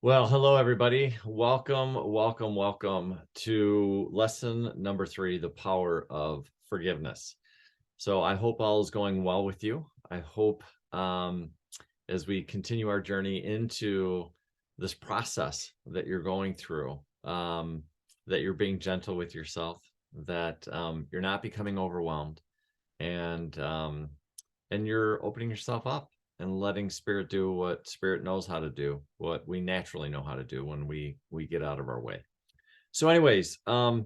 Well, hello, everybody. Welcome to lesson number 3, the power of forgiveness. So I hope all is going well with you. I hope as we continue our journey into this process that you're going through, that you're being gentle with yourself, that you're not becoming overwhelmed, and you're opening yourself up and letting spirit do what spirit knows how to do, what we naturally know how to do when we get out of our way. So anyways, a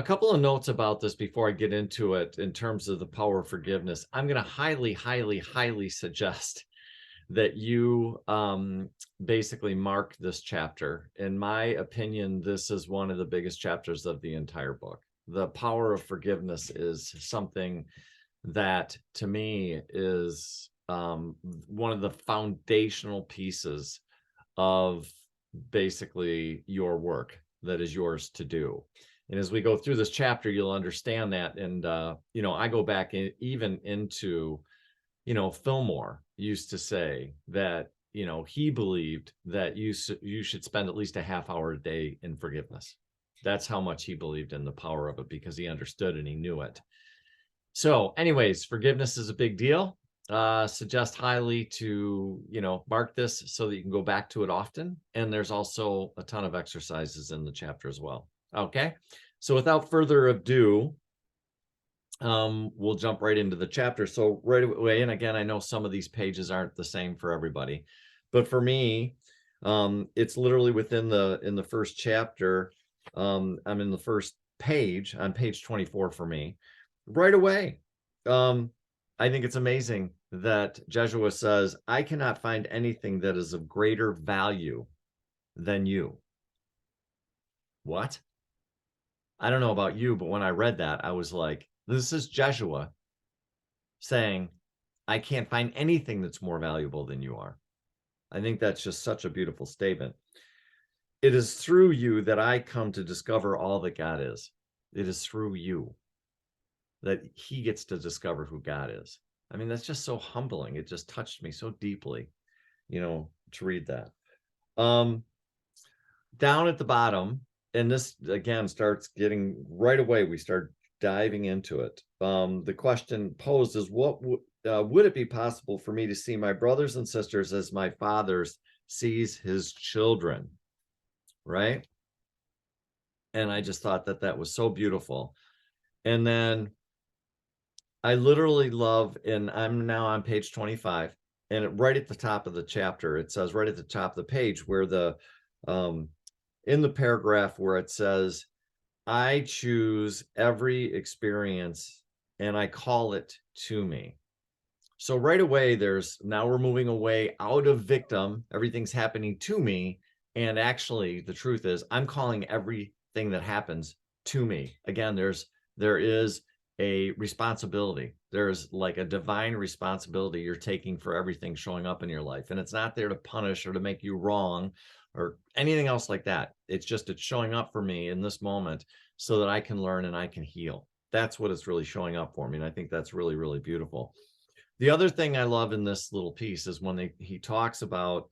couple of notes about this before I get into it in terms of the power of forgiveness. I'm going to highly suggest that you basically mark this chapter. In my opinion, this is one of the biggest chapters of the entire book. The power of forgiveness is something that to me is one of the foundational pieces of basically your work that is yours to do. And as we go through this chapter, you'll understand that. And, I go back even into, Fillmore used to say that, he believed that you should spend at least a half hour a day in forgiveness. That's how much he believed in the power of it, because he understood and he knew it. So anyways, forgiveness is a big deal. Suggest highly to, mark this so that you can go back to it often. And there's also a ton of exercises in the chapter as well. Okay. So without further ado, we'll jump right into the chapter. So right away, and again, I know some of these pages aren't the same for everybody, but for me, it's literally within in the first chapter. I'm in the first page on page 24 for me. Right away, I think it's amazing that Jeshua says, I cannot find anything that is of greater value than you. What? I don't know about you, but when I read that, I was like, this is Jeshua saying, I can't find anything that's more valuable than you are. I think that's just such a beautiful statement. It is through you that I come to discover all that God is. It is through you that he gets to discover who God is. I mean, that's just so humbling. It just touched me so deeply, to read that. Down at the bottom, and this again starts getting right away, we start diving into it. The question posed is, what would it be possible for me to see my brothers and sisters as my father sees his children? Right? And I just thought that was so beautiful. And then I literally love, and I'm now on page 25, and right at the top of the chapter, it says right at the top of the page where in the paragraph where it says, I choose every experience and I call it to me. So right away, now we're moving away out of victim. Everything's happening to me. And actually, the truth is, I'm calling everything that happens to me. Again, there is a responsibility. There's like a divine responsibility you're taking for everything showing up in your life. And it's not there to punish or to make you wrong or anything else like that. It's showing up for me in this moment so that I can learn and I can heal. That's what it's really showing up for me. And I think that's really, really beautiful. The other thing I love in this little piece is when he talks about,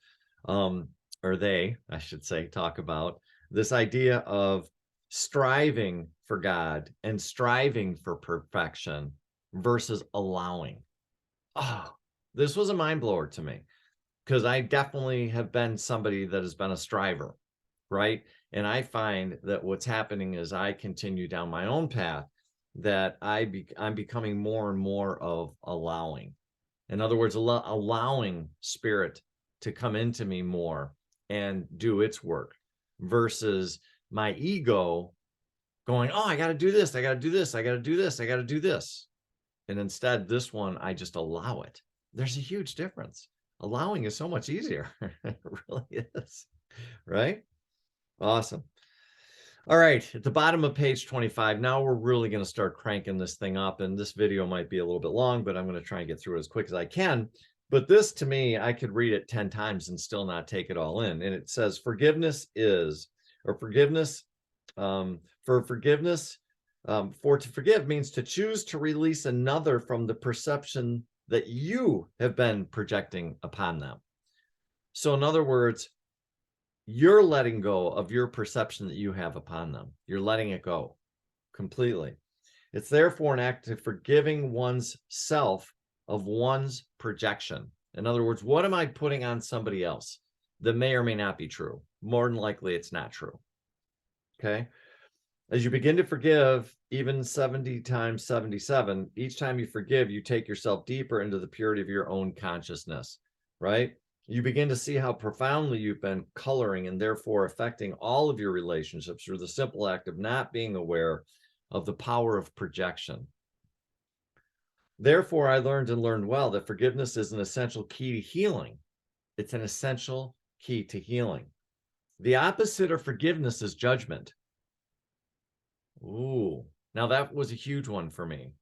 or they, I should say, talk about this idea of striving for God and striving for perfection versus allowing. Oh, this was a mind blower to me, because I definitely have been somebody that has been a striver, right? And I find that what's happening is I continue down my own path, that I'm becoming more and more of allowing. In other words, allowing spirit to come into me more and do its work, versus my ego going, oh, I got to do this. I got to do this. I got to do this. I got to do this. And instead, this one, I just allow it. There's a huge difference. Allowing is so much easier. It really is. Right? Awesome. All right. At the bottom of page 25, now we're really going to start cranking this thing up. And this video might be a little bit long, but I'm going to try and get through it as quick as I can. But this, to me, I could read it 10 times and still not take it all in. And it says, forgiveness is, or forgiveness, for to forgive means to choose to release another from the perception that you have been projecting upon them. So in other words, you're letting go of your perception that you have upon them. You're letting it go completely. It's therefore an act of forgiving one's self of one's projection. In other words, what am I putting on somebody else that may or may not be true? More than likely, it's not true. Okay. As you begin to forgive, even 70 times 77, each time you forgive, you take yourself deeper into the purity of your own consciousness, right? You begin to see how profoundly you've been coloring and therefore affecting all of your relationships through the simple act of not being aware of the power of projection. Therefore, I learned well that forgiveness is an essential key to healing. It's an essential key to healing. The opposite of forgiveness is judgment. Ooh, now that was a huge one for me.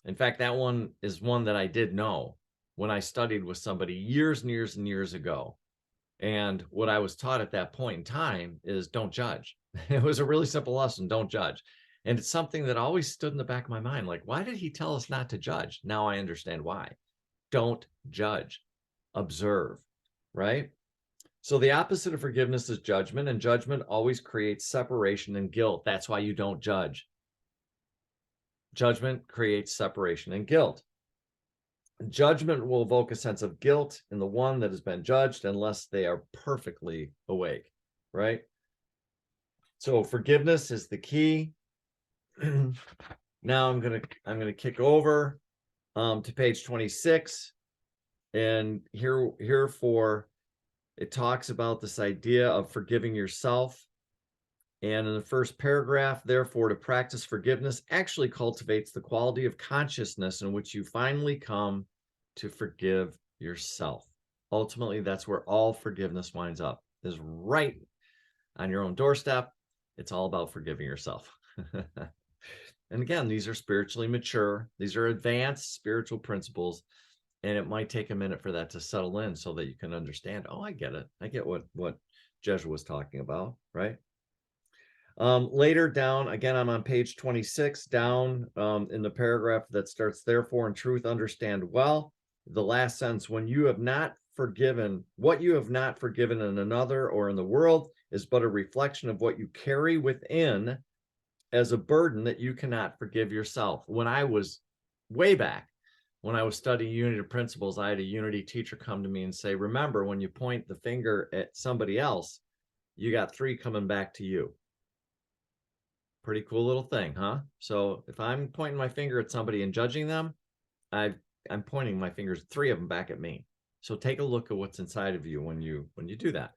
In fact, that one is one that I did know when I studied with somebody years and years and years ago. And what I was taught at that point in time is don't judge. It was a really simple lesson, don't judge. And it's something that always stood in the back of my mind. Like, why did he tell us not to judge? Now I understand why. Don't judge, observe, right? So the opposite of forgiveness is judgment, and judgment always creates separation and guilt. That's why you don't judge. Judgment creates separation and guilt. Judgment will evoke a sense of guilt in the one that has been judged unless they are perfectly awake, right? So forgiveness is the key. Now I'm gonna kick over to page 26, and here for it talks about this idea of forgiving yourself. And in the first paragraph, therefore, to practice forgiveness actually cultivates the quality of consciousness in which you finally come to forgive yourself. Ultimately, that's where all forgiveness winds up, is right on your own doorstep. It's all about forgiving yourself. And again, these are spiritually mature. These are advanced spiritual principles. And it might take a minute for that to settle in so that you can understand, oh, I get it. I get what Jeju was talking about, right? Later down, again, I'm on page 26, down in the paragraph that starts, therefore, in truth, understand well. The last sentence, when you have not forgiven, what you have not forgiven in another or in the world is but a reflection of what you carry within as a burden that you cannot forgive yourself. When I was way back, when I was studying unity principles, I had a unity teacher come to me and say, remember, when you point the finger at somebody else, you got 3 coming back to you. Pretty cool little thing, huh? So if I'm pointing my finger at somebody and judging them, I'm pointing my fingers, 3 of them back at me. So take a look at what's inside of you when you do that.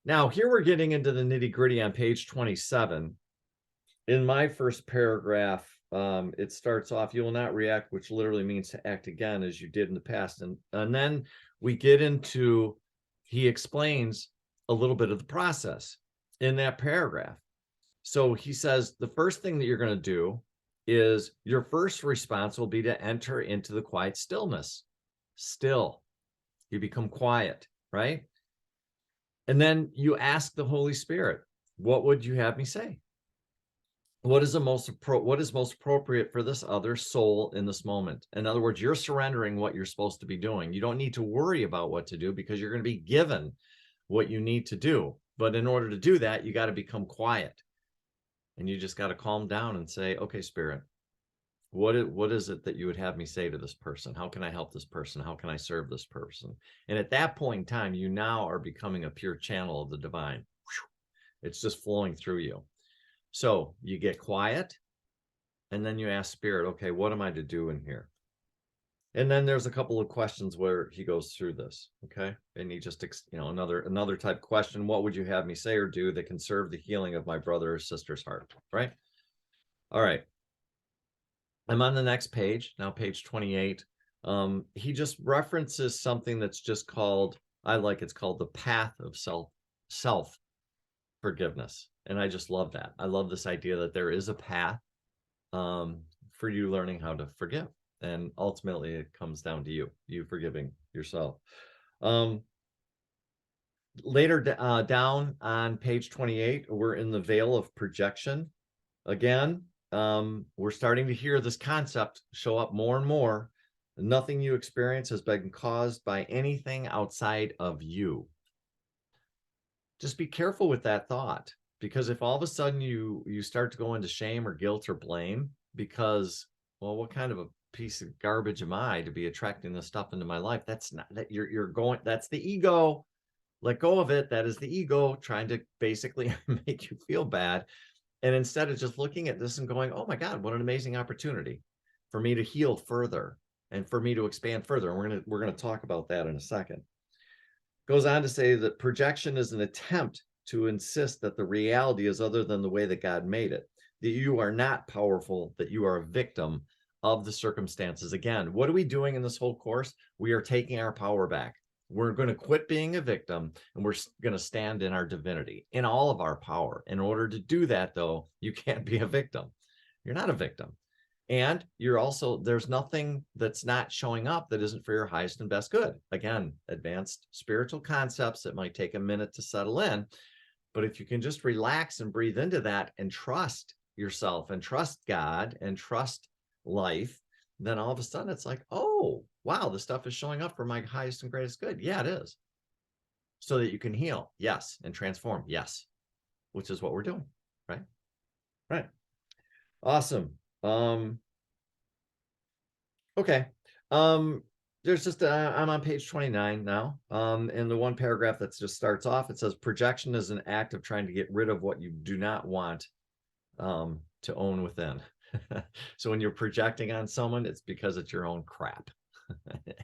Now here we're getting into the nitty-gritty on page 27. In my first paragraph, it starts off, you will not react, which literally means to act again as you did in the past. And then we get into, he explains a little bit of the process in that paragraph. So he says, the first thing that you're going to do is your first response will be to enter into the quiet stillness. Still, you become quiet, right? And then you ask the Holy Spirit, what would you have me say? What is most appropriate for this other soul in this moment? In other words, you're surrendering what you're supposed to be doing. You don't need to worry about what to do because you're going to be given what you need to do. But in order to do that, you got to become quiet. And you just got to calm down and say, okay, Spirit, what is it that you would have me say to this person? How can I help this person? How can I serve this person? And at that point in time, you now are becoming a pure channel of the divine. It's just flowing through you. So you get quiet, and then you ask Spirit, okay, what am I to do in here? And then there's a couple of questions where he goes through this, okay? And he just, another type question, what would you have me say or do that can serve the healing of my brother or sister's heart, right? All right. I'm on the next page, now page 28. He just references something that's just called, it's called the path of self-forgiveness. And I just love that. I love this idea that there is a path for you learning how to forgive. And ultimately, it comes down to you forgiving yourself. Later down on page 28, we're in the veil of projection. Again, we're starting to hear this concept show up more and more. Nothing you experience has been caused by anything outside of you. just be careful with that thought, because if all of a sudden you start to go into shame or guilt or blame because, well, what kind of a piece of garbage am I to be attracting this stuff into my life? That's not that you're going, that's the ego. Let go of it. That is the ego trying to basically make you feel bad. And instead of just looking at this and going, oh my God, what an amazing opportunity for me to heal further and for me to expand further. And we're gonna talk about that in a second. Goes on to say that projection is an attempt to insist that the reality is other than the way that God made it, that you are not powerful, that you are a victim of the circumstances. Again, what are we doing in this whole course? We are taking our power back. We're going to quit being a victim and we're going to stand in our divinity, in all of our power. In order to do that, though, you can't be a victim. You're not a victim. And you're also, there's nothing that's not showing up that isn't for your highest and best good. Again, advanced spiritual concepts that might take a minute to settle in. But if you can just relax and breathe into that and trust yourself and trust God and trust life, then all of a sudden it's like, oh, wow, the stuff is showing up for my highest and greatest good. Yeah, it is. So that you can heal. Yes. And transform. Yes. Which is what we're doing. Right. Right. Awesome. Okay. There's just I'm on page 29 now. In the one paragraph that just starts off, it says projection is an act of trying to get rid of what you do not want to own within. So when you're projecting on someone, it's because it's your own crap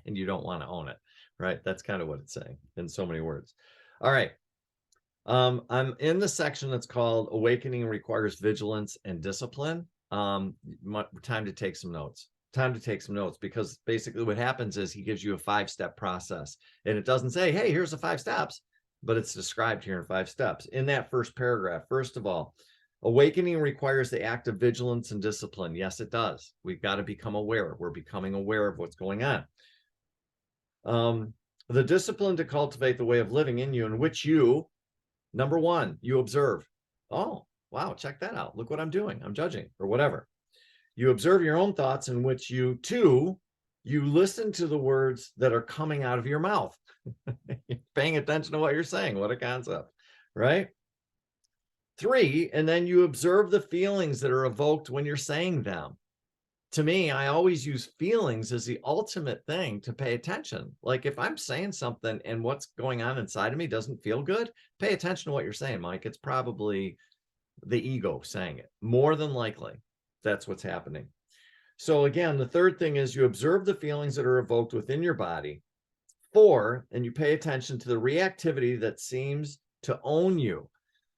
and you don't want to own it, right? That's kind of what it's saying in so many words. All right. I'm in the section that's called Awakening Requires Vigilance and Discipline. Time to take some notes. Time to take some notes, because basically what happens is he gives you a 5-step process, and it doesn't say, hey, here's the 5 steps, but it's described here in 5 steps. In that first paragraph, first of all, awakening requires the act of vigilance and discipline. Yes, it does. We've got to become aware. We're becoming aware of what's going on. The discipline to cultivate the way of living in you in which you, number 1, you observe. Oh, wow, check that out. Look what I'm doing. I'm judging or whatever. You observe your own thoughts in which you, 2, you listen to the words that are coming out of your mouth. Paying attention to what you're saying. What a concept, right? 3, and then you observe the feelings that are evoked when you're saying them. To me, I always use feelings as the ultimate thing to pay attention. Like if I'm saying something and what's going on inside of me doesn't feel good, pay attention to what you're saying, Mike. It's probably the ego saying it. More than likely, that's what's happening. So again, the third thing is you observe the feelings that are evoked within your body. 4, and you pay attention to the reactivity that seems to own you.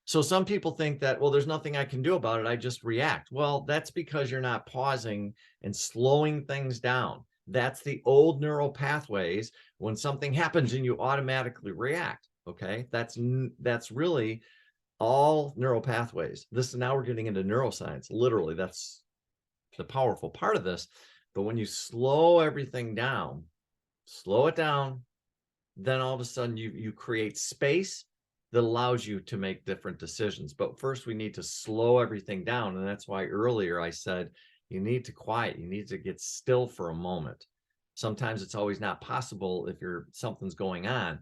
So some people think that, well, there's nothing I can do about it. I just react. Well, that's because you're not pausing and slowing things down. That's the old neural pathways. When something happens and you automatically react. Okay. That's really all neural pathways. Now we're getting into neuroscience. Literally, that's the powerful part of this. But when you slow everything down, slow it down, then all of a sudden you create space that allows you to make different decisions. But first we need to slow everything down. And that's why earlier I said, you need to quiet, you need to get still for a moment. Sometimes it's always not possible if something's going on.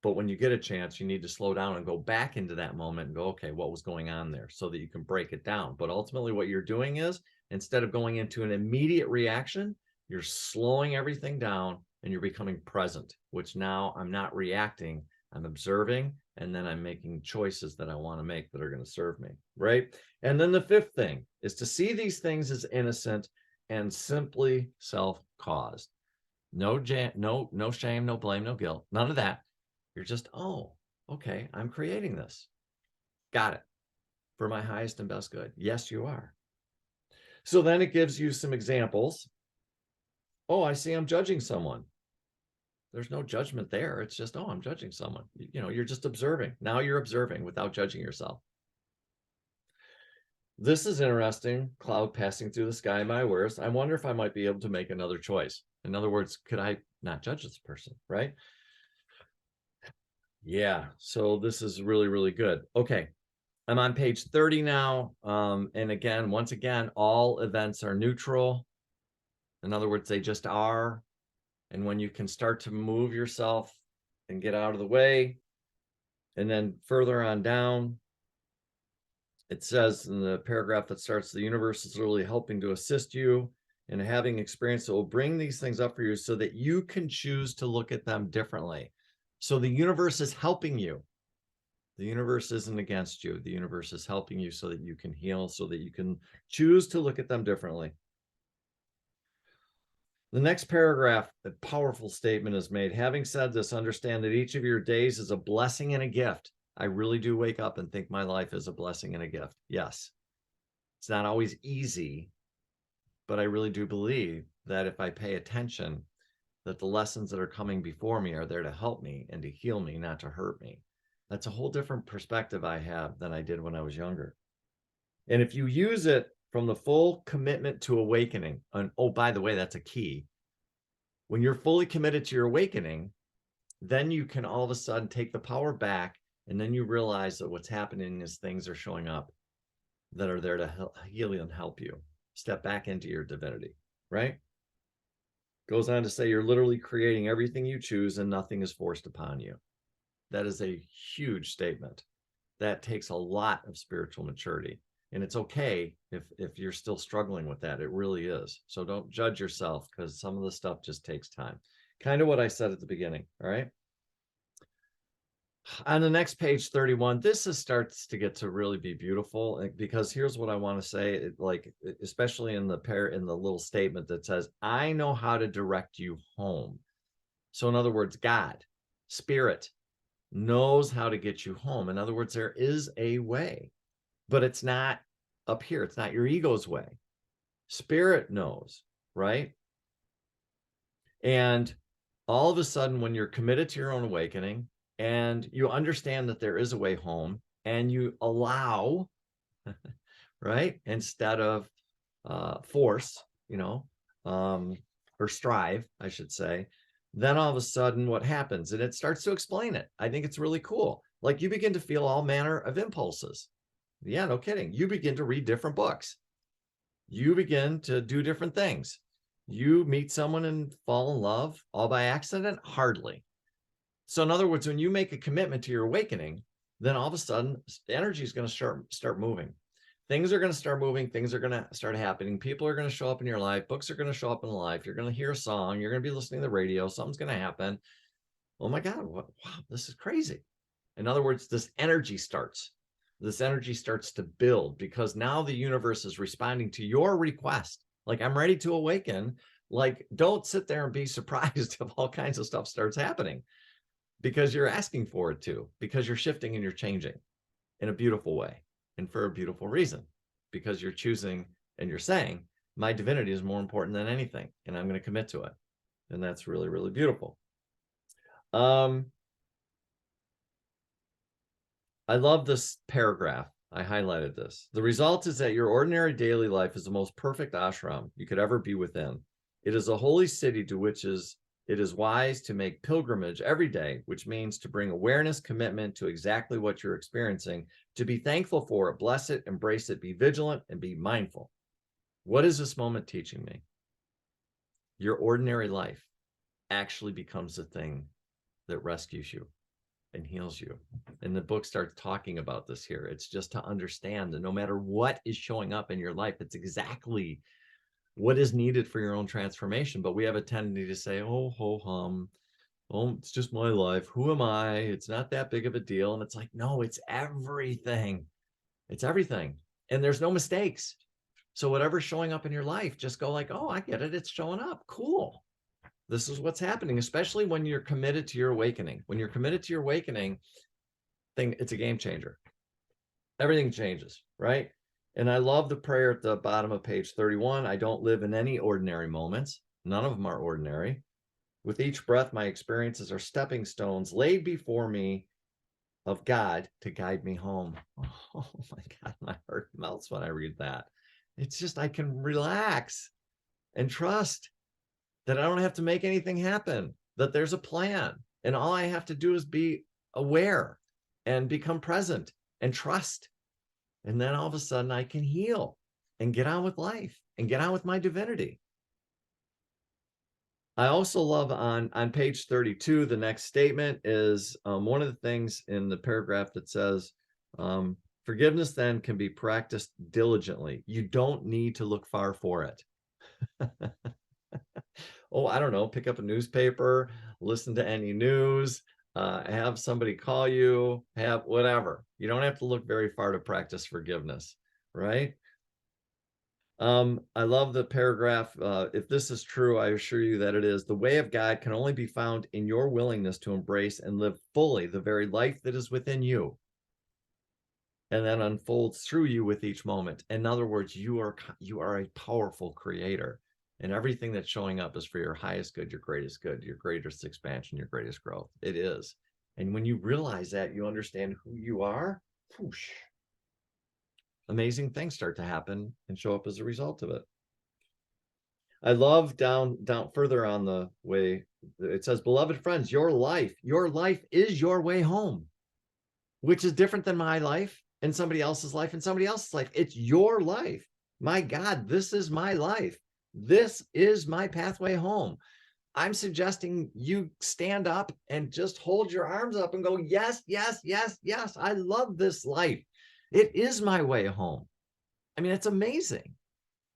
But when you get a chance, you need to slow down and go back into that moment and go, okay, what was going on there, so that you can break it down. But ultimately what you're doing is, instead of going into an immediate reaction, you're slowing everything down and you're becoming present, which now I'm not reacting, I'm observing, and then I'm making choices that I want to make that are going to serve me, right? And then the 5th thing is to see these things as innocent and simply self-caused. No shame, no blame, no guilt, none of that. You're just, oh, okay, I'm creating this. Got it. For my highest and best good. Yes, you are. So then it gives you some examples. Oh, I see I'm judging someone. There's no judgment there. It's just, oh, I'm judging someone. You're just observing. Now you're observing without judging yourself. This is interesting. Cloud passing through the sky, my worst. I wonder if I might be able to make another choice. In other words, could I not judge this person, right? Yeah. So this is really, really good. Okay. I'm on page 30 now. And again, once again, all events are neutral. In other words, they just are. And when you can start to move yourself and get out of the way, And then further on down, it says in the paragraph that starts, the universe is literally helping to assist you in having experience that will bring these things up for you so that you can choose to look at them differently. So the universe is helping you. The universe isn't against you. The universe is helping you so that you can heal, so that you can choose to look at them differently. The next paragraph, a powerful statement is made. Having said this, understand that each of your days is a blessing and a gift. I really do wake up and think my life is a blessing and a gift. Yes. It's not always easy, but I really do believe that if I pay attention, that the lessons that are coming before me are there to help me and to heal me, not to hurt me. That's a whole different perspective I have than I did when I was younger. And if you use it from the full commitment to awakening, and oh, by the way, that's a key. When you're fully committed to your awakening, then you can all of a sudden take the power back, and then you realize that what's happening is things are showing up that are there to heal and help you step back into your divinity, right? Goes on to say, you're literally creating everything you choose and nothing is forced upon you. That is a huge statement. That takes a lot of spiritual maturity. And it's okay if you're still struggling with that. It really is. So don't judge yourself, because some of the stuff just takes time. Kind of what I said at the beginning. All right. On the next page, 31, this starts to get to really be beautiful, because here's what I want to say, like, especially in the little statement that says, I know how to direct you home. So in other words, God, spirit, knows how to get you home. In other words, there is a way, but it's not up here. It's not your ego's way. Spirit knows, right? And all of a sudden, when you're committed to your own awakening and you understand that there is a way home, and you allow, right, instead of force, or strive, I should say, then all of a sudden what happens? And it starts to explain it. I think it's really cool. Like, you begin to feel all manner of impulses. Yeah, no kidding. You begin to read different books. You begin to do different things. You meet someone and fall in love all by accident? Hardly. So in other words, when you make a commitment to your awakening, then all of a sudden energy is going to start moving. Things are going to start moving. Things are going to start happening. People are going to show up in your life. Books are going to show up in life. You're going to hear a song. You're going to be listening to the radio. Something's going to happen. Oh my God, wow, this is crazy. In other words, this energy starts to build, because now the universe is responding to your request. Like, I'm ready to awaken. Like, don't sit there and be surprised if all kinds of stuff starts happening, because you're asking for it to, because you're shifting and you're changing in a beautiful way and for a beautiful reason, because you're choosing and you're saying, my divinity is more important than anything, and I'm going to commit to it. And that's really, really beautiful. I love this paragraph. I highlighted this. The result is that your ordinary daily life is the most perfect ashram you could ever be within. It is a holy city to which it is wise to make pilgrimage every day, which means to bring awareness, commitment to exactly what you're experiencing, to be thankful for it, bless it, embrace it, be vigilant, and be mindful. What is this moment teaching me? Your ordinary life actually becomes the thing that rescues you and heals you. And the book starts talking about this here. It's just to understand that no matter what is showing up in your life, it's exactly what is needed for your own transformation. But we have a tendency to say, oh, ho hum, oh, it's just my life. Who am I? It's not that big of a deal. And it's like, no, it's everything. It's everything. And there's no mistakes. So whatever's showing up in your life, just go like, oh, I get it. It's showing up. Cool. This is what's happening, especially when you're committed to your awakening. When you're committed to your awakening, it's a game changer. Everything changes, right? And I love the prayer at the bottom of page 31. I don't live in any ordinary moments. None of them are ordinary. With each breath, my experiences are stepping stones laid before me of God to guide me home. Oh my God, my heart melts when I read that. It's just, I can relax and trust that I don't have to make anything happen, that there's a plan. And all I have to do is be aware and become present and trust. And then all of a sudden I can heal and get on with life and get on with my divinity. I also love on page 32, the next statement is one of the things in the paragraph that says, forgiveness then can be practiced diligently. You don't need to look far for it. Oh, I don't know, pick up a newspaper, listen to any news, have somebody call you, have whatever. You don't have to look very far to practice forgiveness, right? I love the paragraph. If this is true, I assure you that it is. The way of God can only be found in your willingness to embrace and live fully the very life that is within you, and then unfolds through you with each moment. In other words, you are a powerful creator, and everything that's showing up is for your highest good, your greatest expansion, your greatest growth. It is. And when you realize that, you understand who you are, whoosh, amazing things start to happen and show up as a result of it. I love down further on the way it says, beloved friends, your life is your way home, which is different than my life and somebody else's life and somebody else's life. It's your life. My God, this is my life. This is my pathway home. I'm suggesting you stand up and just hold your arms up and go, yes, yes, yes, yes. I love this life. It is my way home. I mean, it's amazing,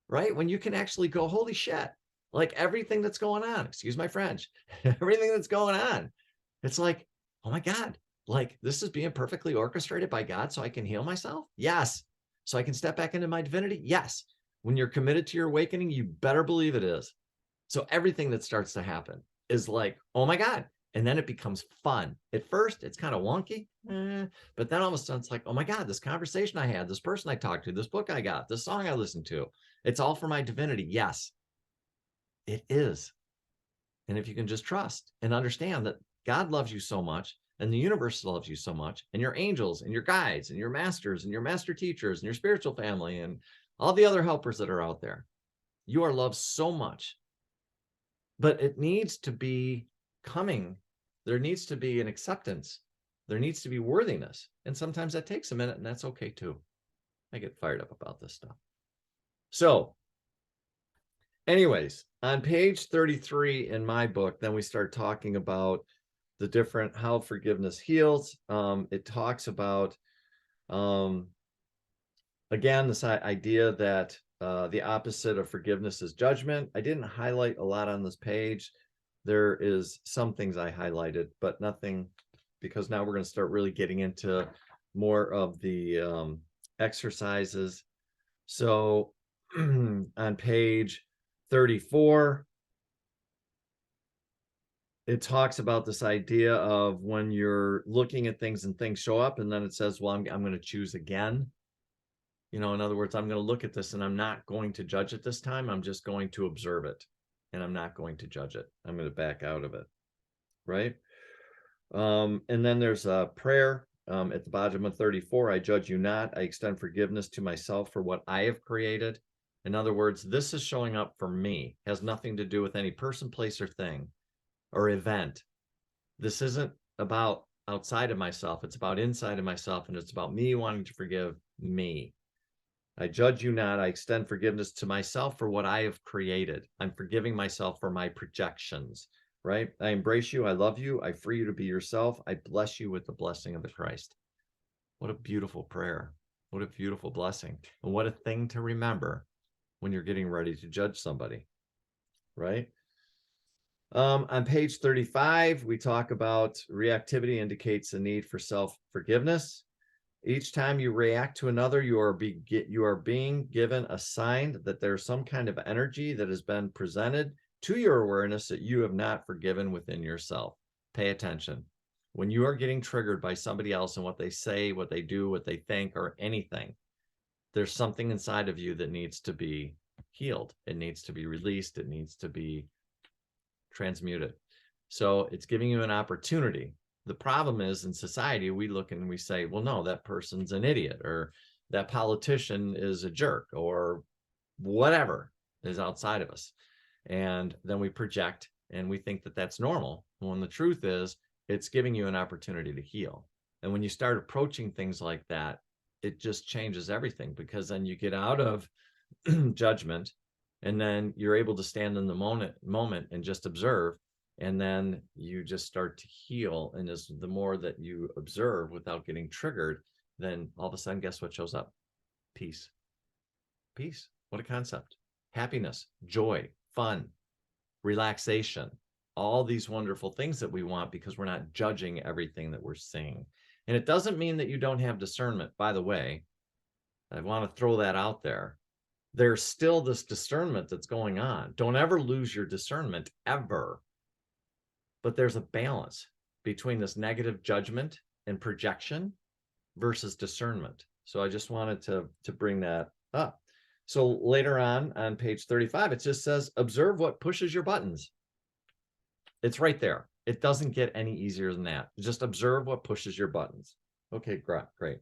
right? When you can actually go, holy shit, like everything that's going on, excuse my French, everything that's going on, it's like, oh my God, like this is being perfectly orchestrated by God so I can heal myself? Yes. So I can step back into my divinity? Yes. When you're committed to your awakening, you better believe it is. So everything that starts to happen is like, oh my God. And then it becomes fun. At first, it's kind of wonky, but then all of a sudden it's like, oh my God, this conversation I had, this person I talked to, this book I got, this song I listened to, it's all for my divinity. Yes, it is. And if you can just trust and understand that God loves you so much and the universe loves you so much, and your angels and your guides and your masters and your master teachers and your spiritual family and all the other helpers that are out there, you are loved so much. But it needs to be coming. There needs to be an acceptance. There needs to be worthiness. And sometimes that takes a minute, and that's okay too. I get fired up about this stuff. So anyways, on page 33 in my book, then we start talking about the different, how forgiveness heals. It talks about, again, this idea that the opposite of forgiveness is judgment. I didn't highlight a lot on this page. There is some things I highlighted, but nothing, because now we're going to start really getting into more of the exercises. So on page 34, it talks about this idea of when you're looking at things and things show up, and then it says, well, I'm going to choose again. You know, in other words, I'm going to look at this and I'm not going to judge it this time. I'm just going to observe it, and I'm not going to judge it. I'm going to back out of it. Right. And then there's a prayer at the bottom of 34. I judge you not. I extend forgiveness to myself for what I have created. In other words, this is showing up for me, has nothing to do with any person, place, or thing or event. This isn't about outside of myself. It's about inside of myself. And it's about me wanting to forgive me. I judge you not. I extend forgiveness to myself for what I have created. I'm forgiving myself for my projections, right? I embrace you. I love you. I free you to be yourself. I bless you with the blessing of the Christ. What a beautiful prayer. What a beautiful blessing. And what a thing to remember when you're getting ready to judge somebody, right? On page 35, we talk about reactivity indicates a need for self-forgiveness. Each time you react to another, you are being given a sign that there's some kind of energy that has been presented to your awareness that you have not forgiven within yourself. Pay attention. When you are getting triggered by somebody else and what they say, what they do, what they think, or anything, there's something inside of you that needs to be healed. It needs to be released. It needs to be transmuted. So it's giving you an opportunity. The problem is in society, we look and we say, well, no, that person's an idiot, or that politician is a jerk, or whatever is outside of us. And then we project and we think that that's normal, when the truth is it's giving you an opportunity to heal. And when you start approaching things like that, it just changes everything, because then you get out of judgment And then you're able to stand in the moment and just observe. And then you just start to heal. And as the more that you observe without getting triggered, then all of a sudden, guess what shows up? Peace. Peace. What a concept. Happiness, joy, fun, relaxation, all these wonderful things that we want because we're not judging everything that we're seeing. And it doesn't mean that you don't have discernment. By the way, I want to throw that out there. There's still this discernment that's going on. Don't ever lose your discernment, ever. But there's a balance between this negative judgment and projection versus discernment. So I just wanted to bring that up. So later on page 35, it just says, observe what pushes your buttons. It's right there. It doesn't get any easier than that. Just observe what pushes your buttons. Okay, great.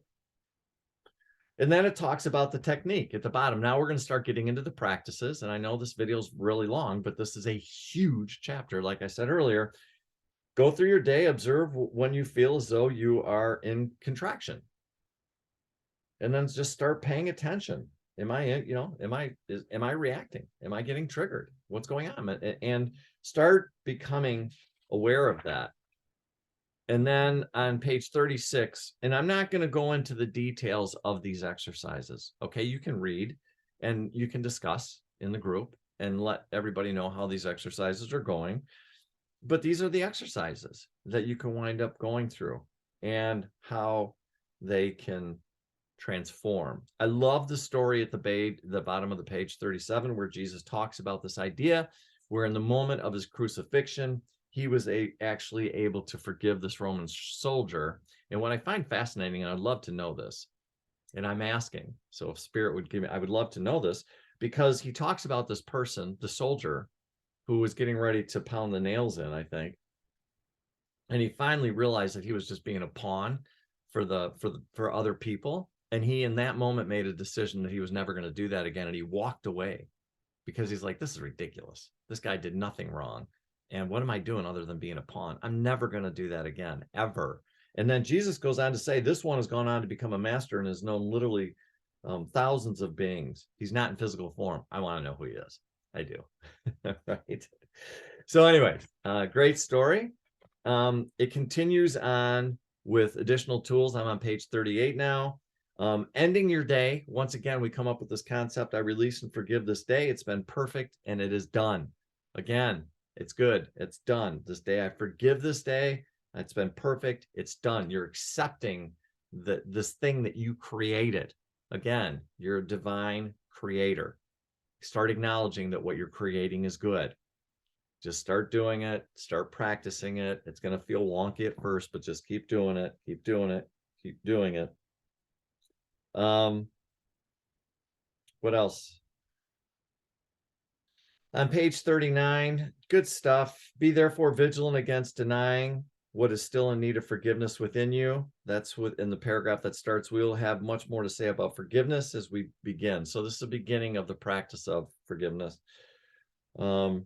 And then it talks about the technique at the bottom. Now we're going to start getting into the practices. And I know this video is really long, but this is a huge chapter. Like I said earlier, go through your day, observe when you feel as though you are in contraction. And then just start paying attention. Am I reacting? Am I getting triggered? What's going on? And start becoming aware of that. And then on page 36, and I'm not going to go into the details of these exercises. Okay, you can read and you can discuss in the group and let everybody know how these exercises are going. But these are the exercises that you can wind up going through and how they can transform. I love the story at the bottom of the page 37, where Jesus talks about this idea where in the moment of his crucifixion, he was actually able to forgive this Roman soldier. And what I find fascinating, and I'd love to know this, and I'm asking, so if Spirit would give me, I would love to know this, because he talks about this person, the soldier, who was getting ready to pound the nails in, I think. And he finally realized that he was just being a pawn for other people. And he, in that moment, made a decision that he was never going to do that again. And he walked away because he's like, this is ridiculous. This guy did nothing wrong. And what am I doing other than being a pawn? I'm never going to do that again, ever. And then Jesus goes on to say, this one has gone on to become a master and has known literally thousands of beings. He's not in physical form. I want to know who he is. I do. Right. So anyway, great story. It continues on with additional tools. I'm on page 38 now. Ending your day. Once again, we come up with this concept. I release and forgive this day. It's been perfect and it is done. Again, it's good. It's done. This day, I forgive this day. It's been perfect. It's done. You're accepting this thing that you created. Again, you're a divine creator. Start acknowledging that what you're creating is good. Just start doing it. Start practicing it. It's going to feel wonky at first, but just keep doing it. Keep doing it. Keep doing it. What else? On page 39, good stuff. Be therefore vigilant against denying what is still in need of forgiveness within you. That's in the paragraph that starts. We'll have much more to say about forgiveness as we begin. So this is the beginning of the practice of forgiveness. I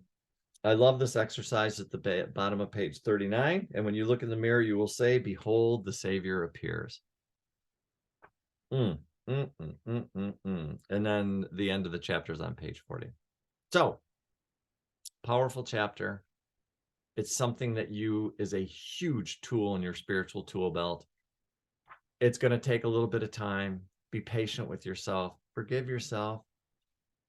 love this exercise at the bottom of page 39. And when you look in the mirror, you will say, behold, the Savior appears. And then the end of the chapter is on page 40. So, powerful chapter. It's something that is a huge tool in your spiritual tool belt. It's going to take a little bit of time. Be patient with yourself. Forgive yourself.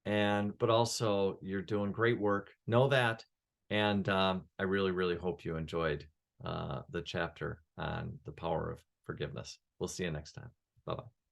But also, you're doing great work. Know that. And I really, really hope you enjoyed the chapter on the power of forgiveness. We'll see you next time. Bye-bye.